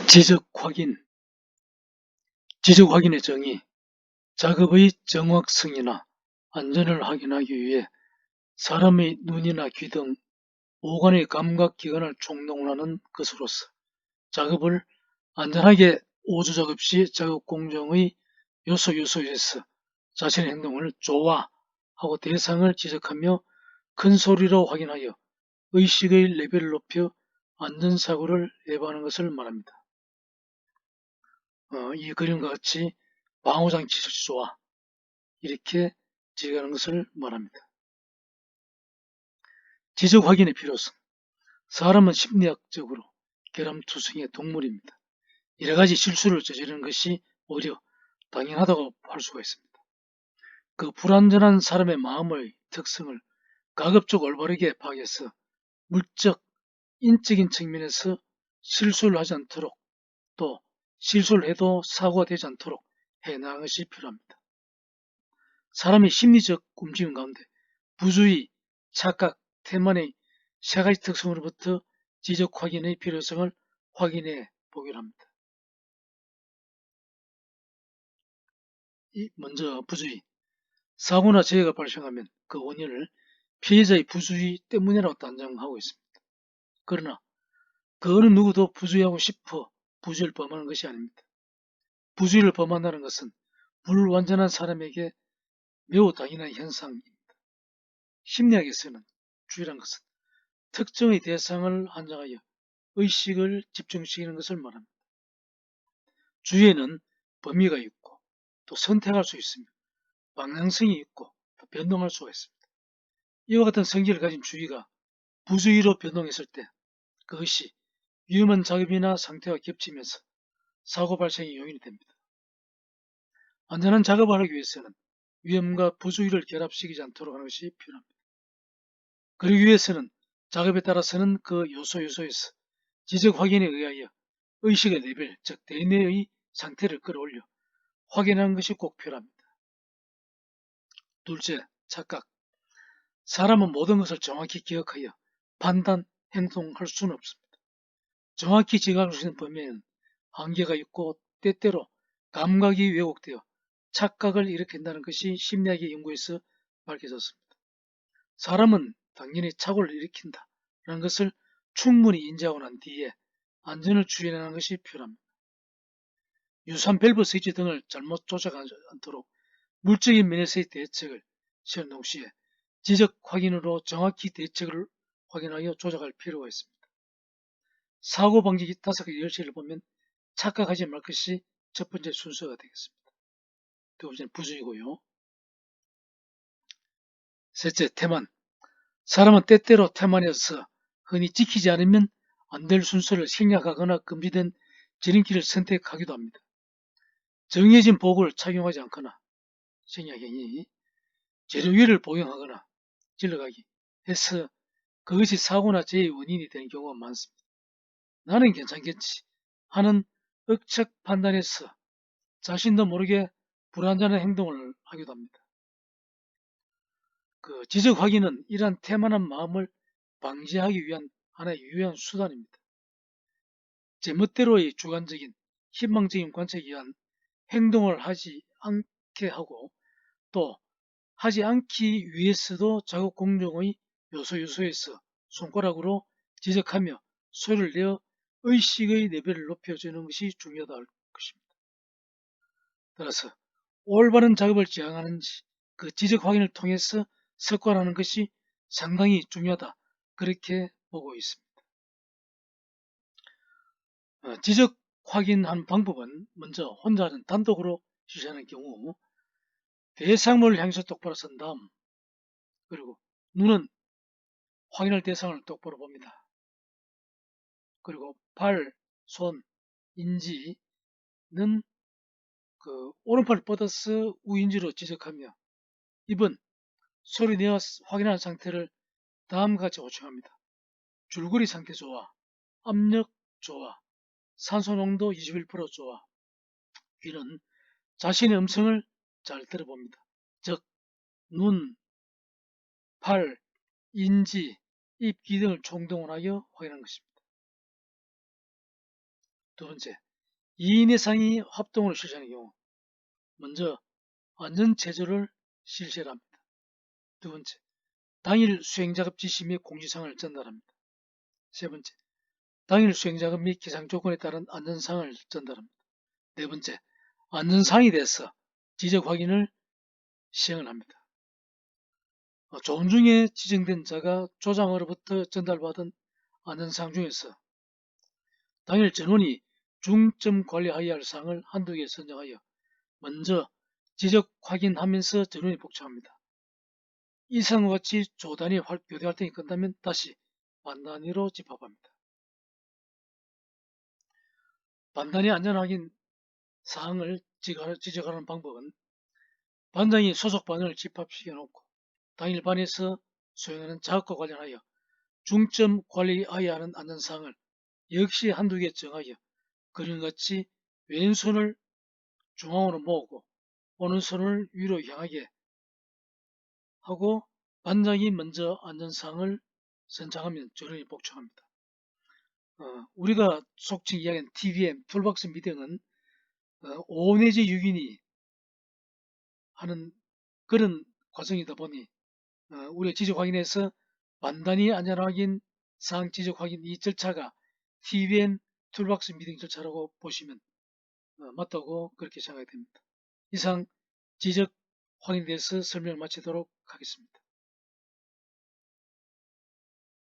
지적 확인. 지적 확인의 정의. 작업의 정확성이나 안전을 확인하기 위해 사람의 눈이나 귀 등 오감의 감각기관을 총동원하는 것으로서 작업을 안전하게 오조 작업 시 작업 공정의 요소에서 자신의 행동을 조화하고 대상을 지적하며 큰 소리로 확인하여 의식의 레벨을 높여 안전사고를 예방하는 것을 말합니다. 이 그림과 같이 방호장치 설치조화 이렇게 지적하는 것을 말합니다. 지적 확인의 필요성. 사람은 심리학적으로 결함투성이의 동물입니다. 여러가지 실수를 저지르는 것이 오히려 당연하다고 할 수가 있습니다. 그 불완전한 사람의 마음의 특성을 가급적 올바르게 파악해서 물적, 인적인 측면에서 실수를 하지 않도록 또 실수를 해도 사고가 되지 않도록 해나가는 것이 필요합니다. 사람의 심리적 움직임 가운데 부주의, 착각, 태만의 세 가지 특성으로부터 지적 확인의 필요성을 확인해 보기로 합니다. 먼저 부주의. 사고나 재해가 발생하면 그 원인을 피해자의 부주의 때문이라고 단정하고 있습니다. 그러나 그 어느 누구도 부주의하고 싶어 부주의를 범하는 것이 아닙니다. 부주의를 범한다는 것은 불완전한 사람에게 매우 당연한 현상입니다. 심리학에서는 주의란 것은 특정의 대상을 한정하여 의식을 집중시키는 것을 말합니다. 주의에는 범위가 있고 또 선택할 수 있으며 방향성이 있고 또 변동할 수가 있습니다. 이와 같은 성질을 가진 주의가 부주의로 변동했을 때 그것이 위험한 작업이나 상태와 겹치면서 사고 발생의 요인이 됩니다. 안전한 작업을 하기 위해서는 위험과 부주의를 결합시키지 않도록 하는 것이 필요합니다. 그러기 위해서는 작업에 따라서는 그 요소에서 지적 확인에 의하여 의식의 레벨, 즉 대뇌의 상태를 끌어올려 확인하는 것이 꼭 필요합니다. 둘째, 착각. 사람은 모든 것을 정확히 기억하여 판단, 행동할 수는 없습니다. 정확히 지각할 수 있는 범위에는 한계가 있고 때때로 감각이 왜곡되어 착각을 일으킨다는 것이 심리학의 연구에서 밝혀졌습니다. 사람은 당연히 착오를 일으킨다 라는 것을 충분히 인지하고 난 뒤에 안전을 추진하는 것이 필요합니다. 유산 밸브 스위치 등을 잘못 조작하지 않도록 물적인 면에서의 대책을 시행 동시에 지적 확인으로 정확히 대책을 확인하여 조작할 필요가 있습니다. 사고 방지 5가지 열쇠를 보면 착각하지 말 것이 첫 번째 순서가 되겠습니다. 두 번째는 부주의고요. 셋째, 태만. 사람은 때때로 태만해서 흔히 지키지 않으면 안 될 순서를 생략하거나 금지된 지름길을 선택하기도 합니다. 정해진 복을 착용하지 않거나 생략행위, 재료 위를 복용하거나 질러가기 해서 그것이 사고나 재해의 원인이 되는 경우가 많습니다. 나는 괜찮겠지 하는 억측 판단에서 자신도 모르게 불완전한 행동을 하기도 합니다. 그 지적 확인은 이러한 태만한 마음을 방지하기 위한 하나의 유효한 수단입니다. 제 멋대로의 주관적인 희망적인 관측에 의한 행동을 하지 않게 하고 또 하지 않기 위해서도 작업 공정의 요소에서 손가락으로 지적하며 소리를 내어 의식의 레벨을 높여주는 것이 중요하다 할 것입니다. 따라서 올바른 작업을 지향하는지 그 지적 확인을 통해서 습관하는 것이 상당히 중요하다 그렇게 보고 있습니다. 지적 확인하는 방법은 먼저 혼자는 단독으로 실시하는 경우 대상물을 향해서 똑바로 선 다음 그리고 눈은 확인할 대상을 똑바로 봅니다. 그리고 발, 손, 인지는 그 오른팔을 뻗어서 우인지로 지적하며 입은 소리 내어 확인하는 상태를 다음과 같이 호칭합니다. 줄거리 상태 조화, 압력 조화, 산소 농도 21% 조화. 귀는 자신의 음성을 잘 들어봅니다. 즉, 눈, 팔, 인지, 입, 귀 등을 총동원하여 확인하는 것입니다. 두 번째, 2인 이상이 합동으로 실시하는 경우 먼저 안전체조를 실시를 합니다. 두 번째, 당일 수행작업 지시 및 공지사항을 전달합니다. 세 번째, 당일 수행작업 및 기상조건에 따른 안전사항을 전달합니다. 네 번째, 안전사항에 대해서 지적 확인을 시행을 합니다. 조언 중에 지정된 자가 조장으로부터 전달받은 안전사항 중에서 당일 전원이 중점 관리하여야 할 사항을 한두 개 선정하여 먼저 지적 확인하면서 전원이 복창합니다. 이상과 같이 조단위 교대 활동이 끝나면 다시 반단위로 집합합니다. 반단위 안전 확인 사항을 지적하는 방법은 반장이 소속 반을 집합시켜 놓고 당일 반에서 수행하는 작업과 관련하여 중점 관리해야 하는 안전사항을 역시 한두 개 정하여 그림같이 왼손을 중앙으로 모으고 오른손을 위로 향하게 하고 반장이 먼저 안전사항을 선창하면 전원이 복창합니다. 우리가 속칭 이야기하는 TVM, 툴박스 미팅은 5 내지 6인이 하는 그런 과정이다 보니 우리가 지적 확인에서 반단위 안전 확인, 사항 지적 확인 이 절차가 TVM, 툴박스 미팅 절차라고 보시면 맞다고 그렇게 생각이 됩니다. 이상 지적 확인에 대해서 설명을 마치도록 하겠습니다.